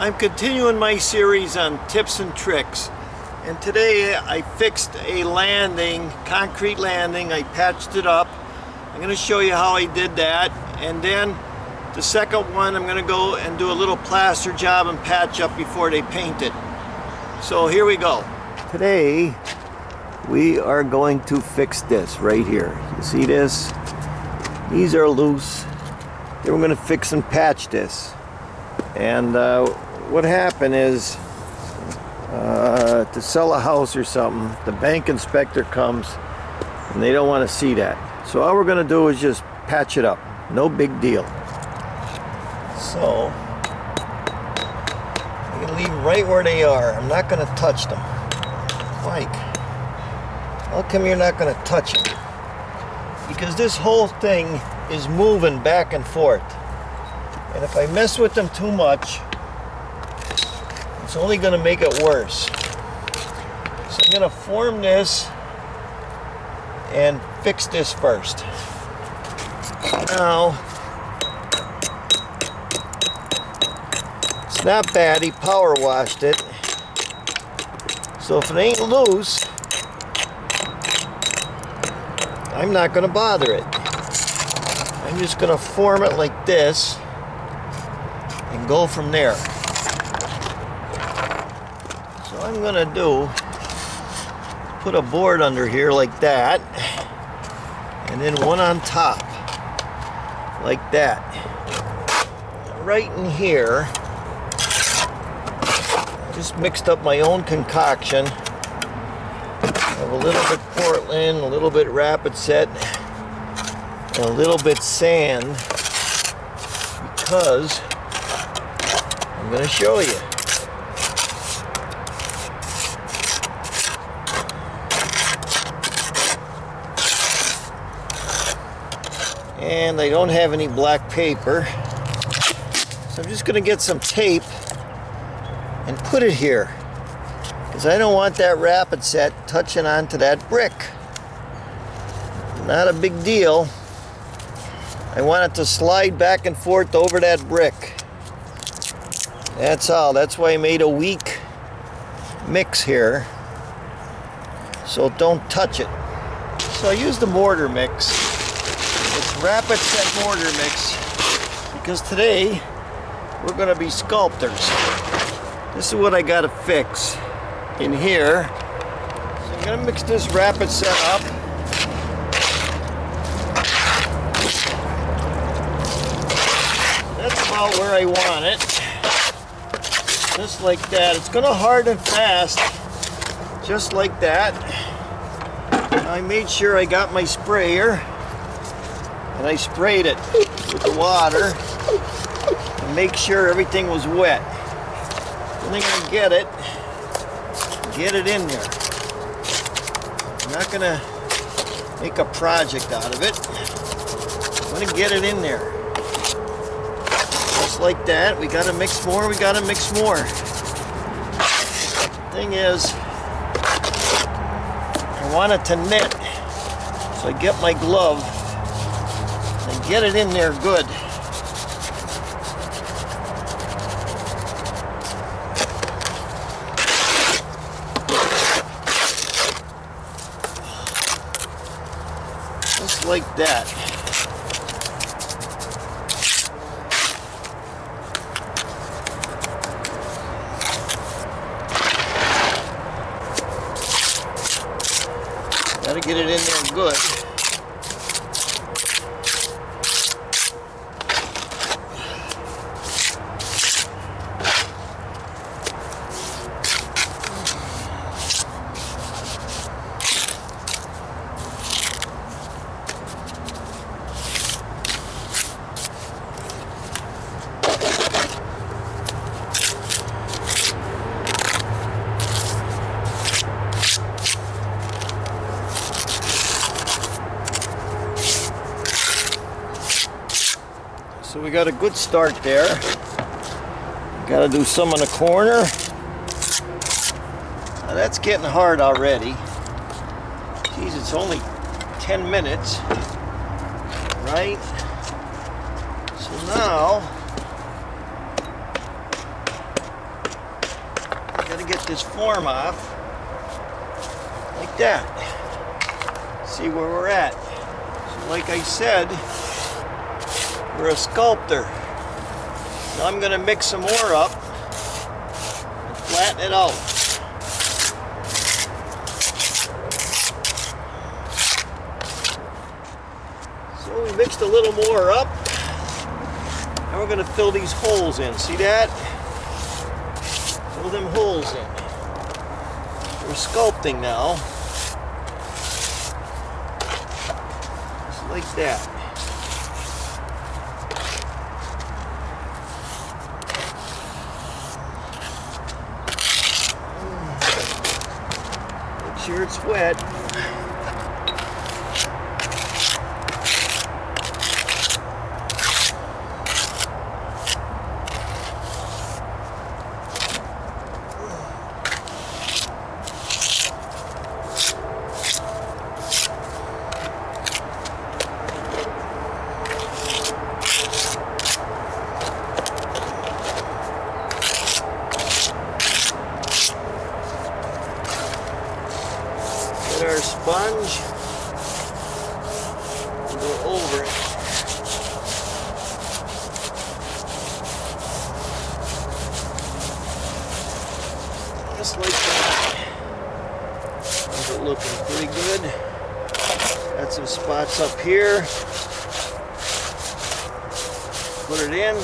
I'm continuing my series on tips and tricks, and today I fixed a landing, concrete landing. I patched it up. I'm going to show you how I did that, and then the second one I'm going to go and do a little plaster job and patch up before they paint it. So here we go. Today we are going to fix this right here. You see this? These are loose. Then we're going to fix and patch this. And what happened is to sell a house or something, the bank inspector comes and they don't want to see that. So all we're going to do is just patch it up. No big deal. So I'm going to leave them right where they are. I'm not going to touch them. Mike, how come you're not going to touch them? Because this whole thing is moving back and forth. And if I mess with them too much, it's only going to make it worse. So I'm going to form this and fix this first. Now, it's not bad. He power washed it. So if it ain't loose, I'm not going to bother it. I'm just going to form it like this and go from there. So I'm going to do, put a board under here like that, and then one on top like that. Right in here, I just mixed up my own concoction. I have a little bit Portland, a little bit Rapid Set, and a little bit sand, because I'm going to show you. And I don't have any black paper, so I'm just going to get some tape and put it here, because I don't want that Rapid Set touching onto that brick. Not a big deal. I want it to slide back and forth over that brick. That's all. That's why I made a weak mix here, so don't touch it. So I used the mortar mix. It's Rapid Set mortar mix, because today we're going to be sculptors. This is what I got to fix in here. So I'm going to mix this Rapid Set up. That's about where I want it. Just like that. It's going to harden fast, just like that. I made sure I got my sprayer, and I sprayed it with the water to make sure everything was wet. Then I'm going to get it in there. I'm not going to make a project out of it. I'm going to get it in there. Just like that. We got to mix more. We got to mix more. Thing is, I want it to knit. So I get my glove and get it in there good. Just like that. Gotta get it in there good. So we got a good start there. Got to do some on the corner. Now that's getting hard already. Geez, it's only 10 minutes, right? So now get this form off like that. See where we're at. So like I said, we're a sculptor. Now I'm going to mix some more up and flatten it out. So we mixed a little more up. Now we're going to fill these holes in. See that? Fill them holes in. We're sculpting now. Just like that. Make sure it's wet. Our sponge, we'll go over it. Just like that. Is it looking pretty good? Got some spots up here. Put it in.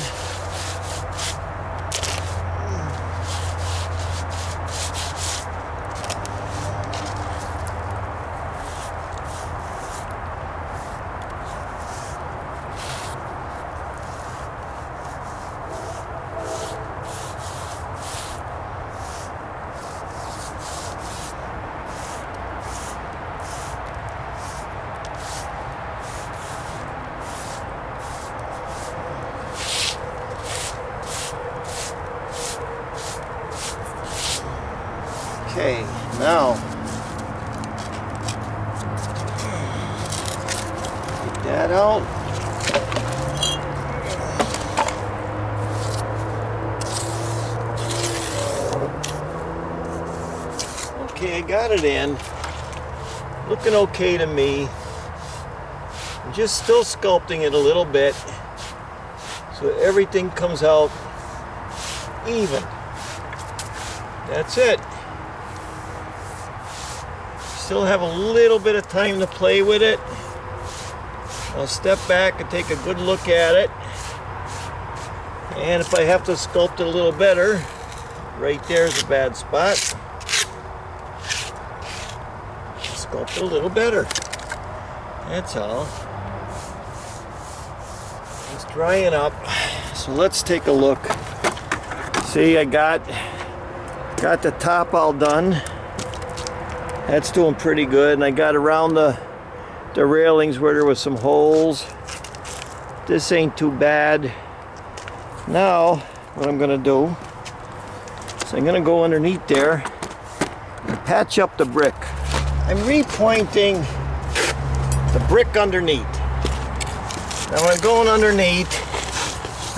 Okay, now get that out. Okay, I got it in. Looking okay to me. I'm just still sculpting it a little bit so everything comes out even. That's it. Still have a little bit of time to play with it. I'll step back and take a good look at it. And if I have to sculpt it a little better, right there's a bad spot. Sculpt it a little better. That's all. It's drying up. So let's take a look. See, I got the top all done. That's doing pretty good, and I got around the railings where there was some holes. This ain't too bad. Now, what I'm gonna do is I'm gonna go underneath there and patch up the brick. I'm repointing the brick underneath. Now when I'm going underneath,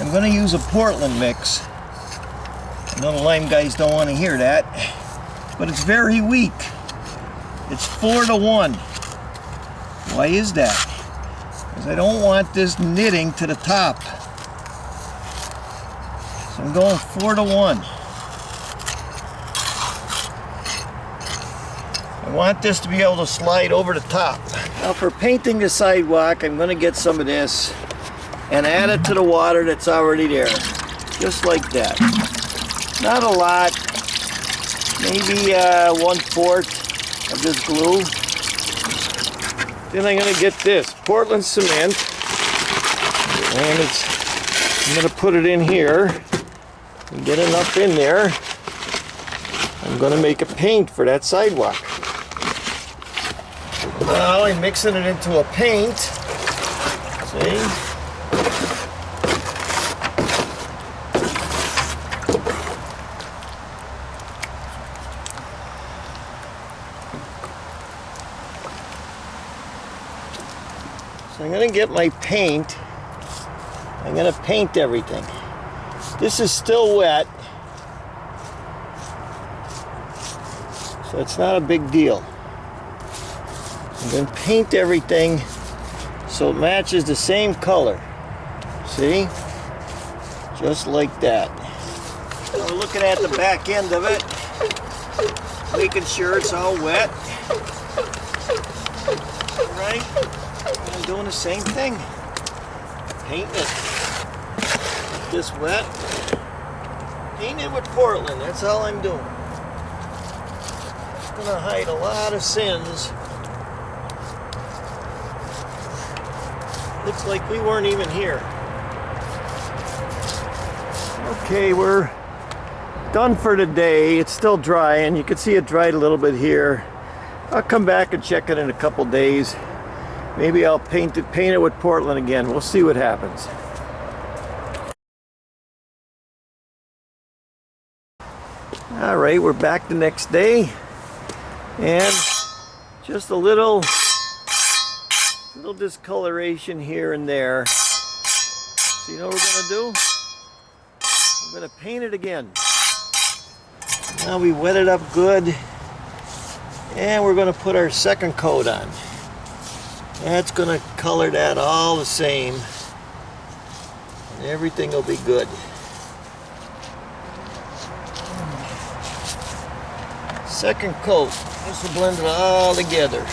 I'm gonna use a Portland mix. I know the lime guys don't want to hear that, but it's very weak. It's 4-to-1. Why is that? Because I don't want this knitting to the top. So I'm going 4-to-1. I want this to be able to slide over the top. Now for painting the sidewalk, I'm going to get some of this and add it to the water that's already there. Just like that. Not a lot. Maybe 1/4 of this glue. Then I'm going to get this Portland cement, and I'm going to put it in here and get enough in there. I'm going to make a paint for that sidewalk. Now I'm mixing it into a paint. See? So I'm going to get my paint. I'm going to paint everything. This is still wet. So it's not a big deal. And then paint everything so it matches the same color. See? Just like that. So we're looking at the back end of it, making sure it's all wet. Right? I'm doing the same thing. Painting it. This wet. Paint it with Portland. That's all I'm doing. It's gonna hide a lot of sins. Looks like we weren't even here. Okay, we're done for today. It's still dry, and you can see it dried a little bit here. I'll come back and check it in a couple days. Maybe I'll paint it with Portland again. We'll see what happens. All right, we're back the next day, and just a little discoloration here and there. So you know what we're gonna do? We're gonna paint it again. Now we wet it up good, and we're gonna put our second coat on. That's gonna color that all the same, and everything will be good. Second coat. This will blend it all together.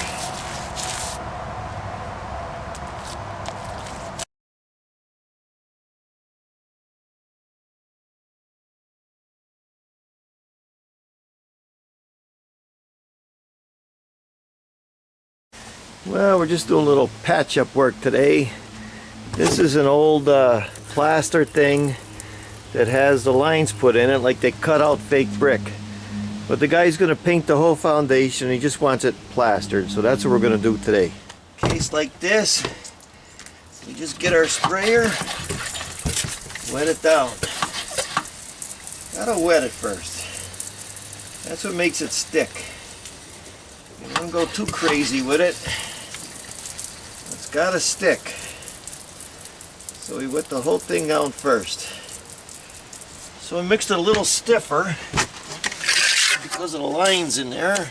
Well, we're just doing a little patch-up work today. This is an old plaster thing that has the lines put in it, like they cut out fake brick. But the guy's going to paint the whole foundation. He just wants it plastered, so that's what we're going to do today. Case like this, we just get our sprayer, wet it down. Gotta wet it first. That's what makes it stick. You don't go too crazy with it. It's gotta stick. So we wet the whole thing down first. So we mixed it a little stiffer because of the lines in there.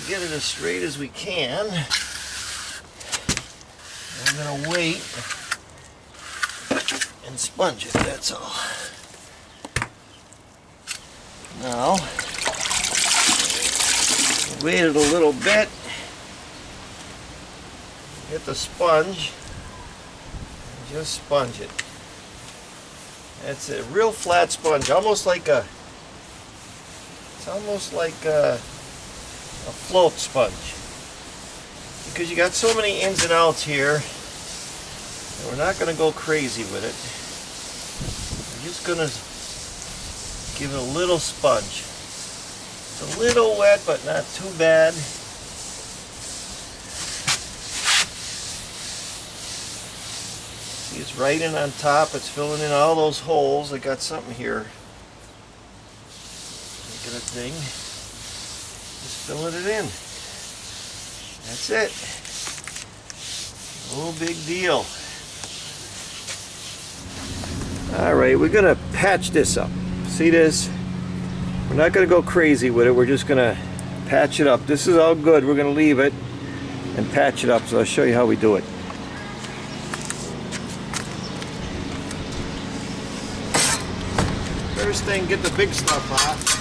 Get it as straight as we can. I'm going to wait and sponge it, that's all. Now, wait it a little bit, get the sponge, and just sponge it. That's a real flat sponge, almost like a, it's almost like a float sponge, because you got so many ins and outs here and we're not going to go crazy with it. We're just going to give it a little sponge. It's a little wet, but not too bad. See, it's right in on top. It's filling in all those holes. I got something here. Look at that thing. Just filling it in. That's it. No big deal. Alright, we're going to patch this up. See this? We're not going to go crazy with it. We're just going to patch it up. This is all good. We're going to leave it and patch it up. So I'll show you how we do it. First thing, get the big stuff off.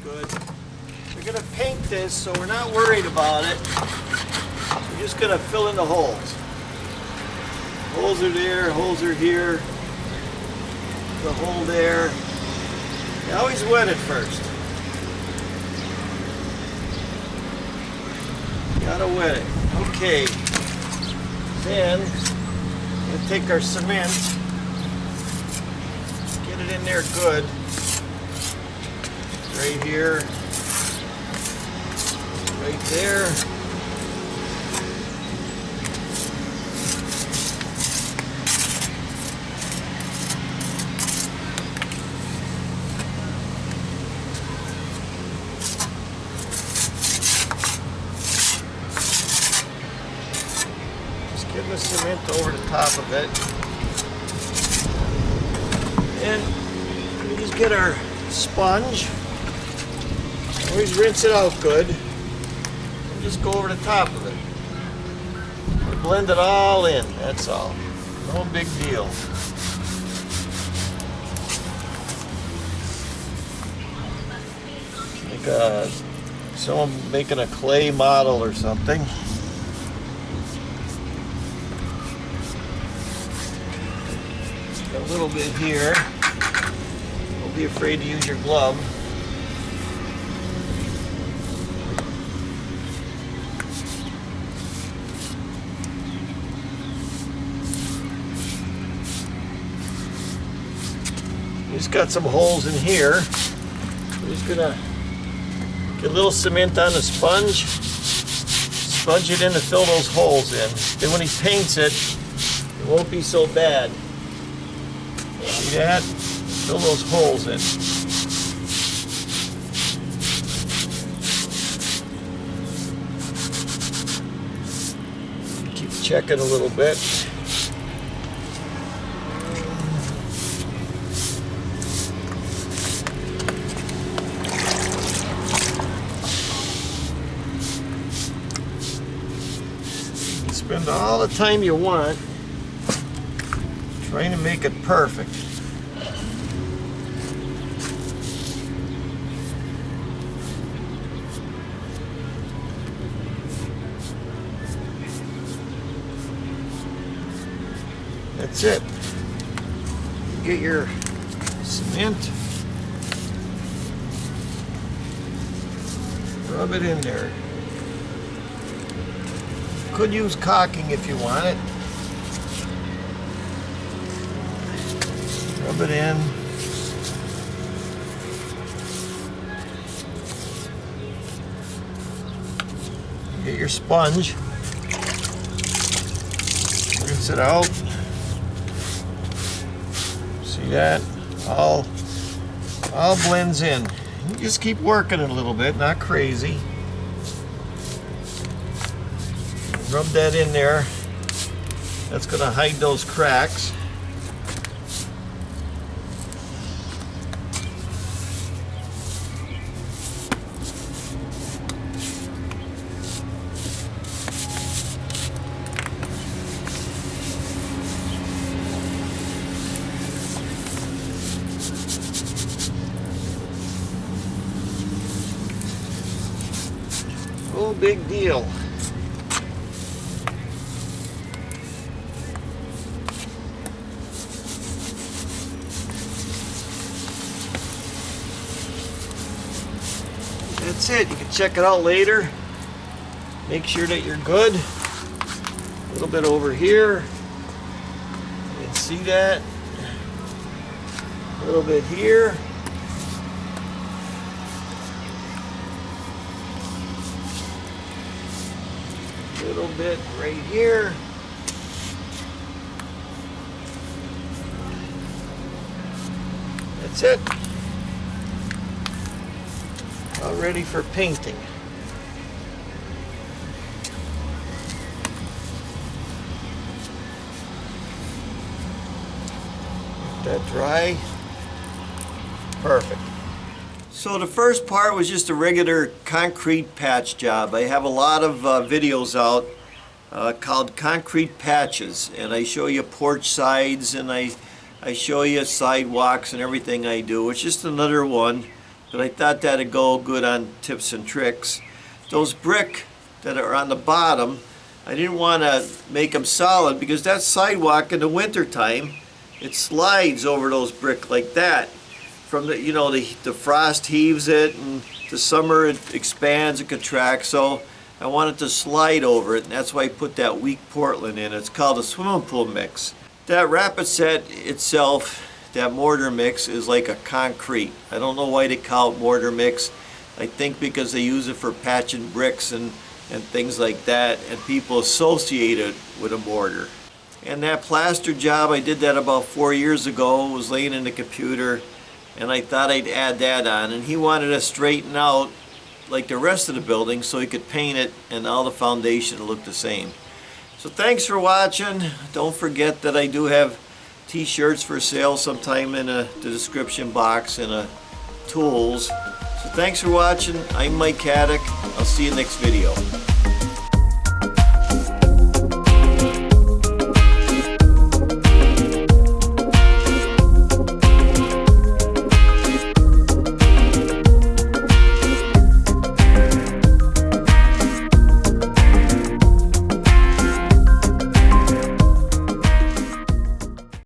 Good. We're going to paint this, so we're not worried about it. We're just going to fill in the holes. Holes are there, holes are here. The hole there. You always wet it first. Gotta wet it. Okay. Then we'll take our cement, get it in there good. Right here. Right there. Getting the cement over the top of it. And we just get our sponge. Always rinse it out good. And just go over the top of it. And blend it all in, that's all. No big deal. Like someone making a clay model or something. A little bit here. Don't be afraid to use your glove. Just got some holes in here. We're just gonna get a little cement on the sponge, sponge it in to fill those holes in. Then when he paints it, it won't be so bad. See that? Fill those holes in. Keep checking a little bit. You can spend all the time you want trying to make it perfect. That's it. Get your cement, rub it in there. Could use caulking if you want it. Rub it in. Get your sponge. Rinse it out. See that? All blends in. You just keep working it a little bit, not crazy. Rub that in there. That's going to hide those cracks. No big deal. That's it. You can check it out later. Make sure that you're good. A little bit over here. You can see that. A little bit here. A little bit right here. That's it. All ready for painting. Let that dry. Perfect. So the first part was just a regular concrete patch job. I have a lot of videos out called concrete patches, and I show you porch sides and I show you sidewalks and everything I do. It's just another one, but I thought that'd go good on tips and tricks. Those brick that are on the bottom, I didn't want to make them solid because that sidewalk in the winter time, it slides over those bricks like that. From the, you know, the frost heaves it, and the summer it expands and contracts, so I wanted to slide over it, and that's why I put that weak Portland in. It's called a swimming pool mix. That rapid set itself, that mortar mix, is like a concrete. I don't know why they call it mortar mix. I think because they use it for patching bricks and things like that, and people associate it with a mortar. And that plaster job, I did that about 4 years ago. Was laying in the computer, and I thought I'd add that on, and he wanted to straighten out like the rest of the building so he could paint it and all the foundation to look the same. So thanks for watching. Don't forget that I do have t-shirts for sale sometime in the description box and tools. So thanks for watching. I'm Mike Haduck. I'll see you next video.